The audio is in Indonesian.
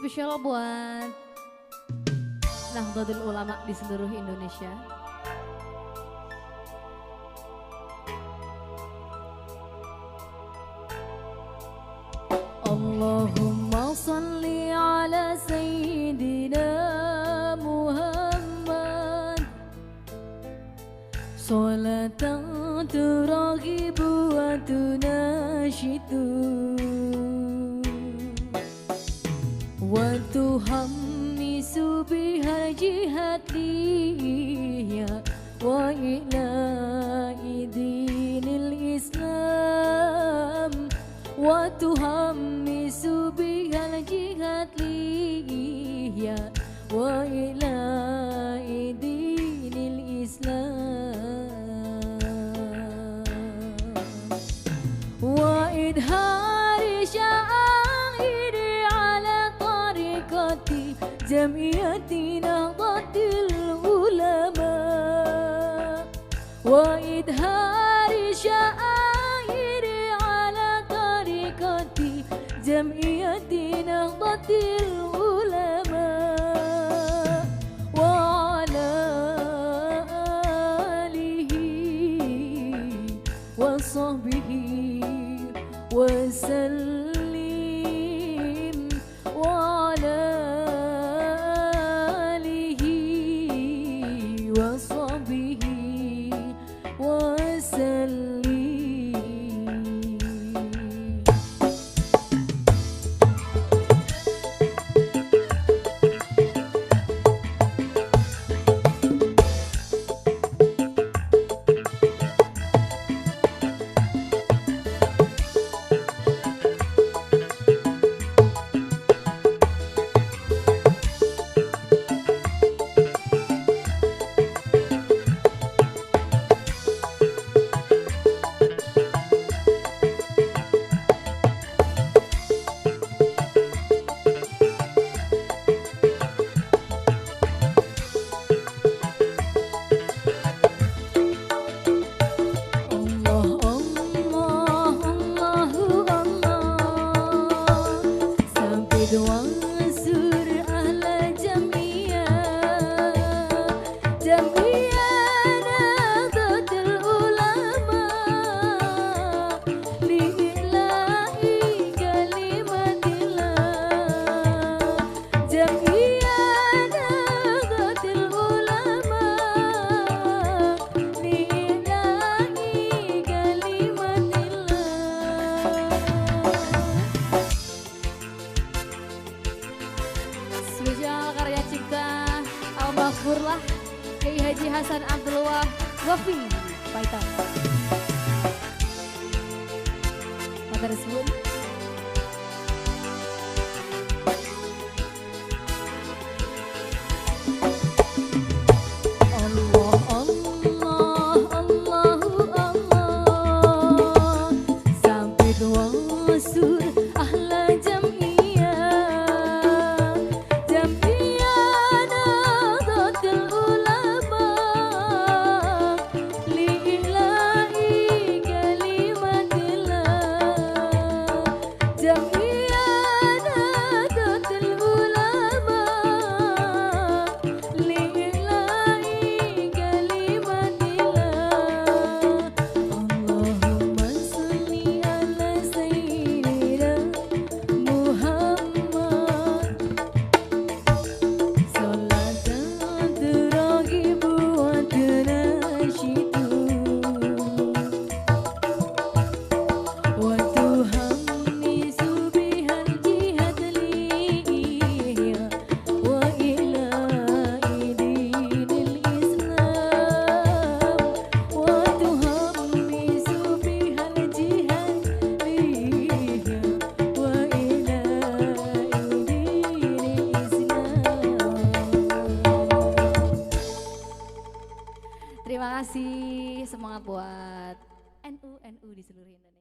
Spesial buat Nahdlatul Ulama di seluruh Indonesia. Allahumma salli ala Sayyidina Muhammad Salatan turagibu wa tunashitu wa tuhammisu biha jihadiyya wa ila dinil Islam wa tuhammisu biha jihadiyya wa ila dinil Islam wa idhari sya'iri ala tariqati jamiyati Nahdlatul Ulama wa idhari sya'iri ala tariqati jamiyati Nahdlatul Ulama wa ala alihi wa sahbihi wa sallim wa ala alihi wa sahbihi wa sallim. Spesial karya cipta Al-Maghfurlah Kiai Haji Hasan Abdul Wafi Paitan. Matur suwun. Terima kasih, semangat buat NU di seluruh Indonesia.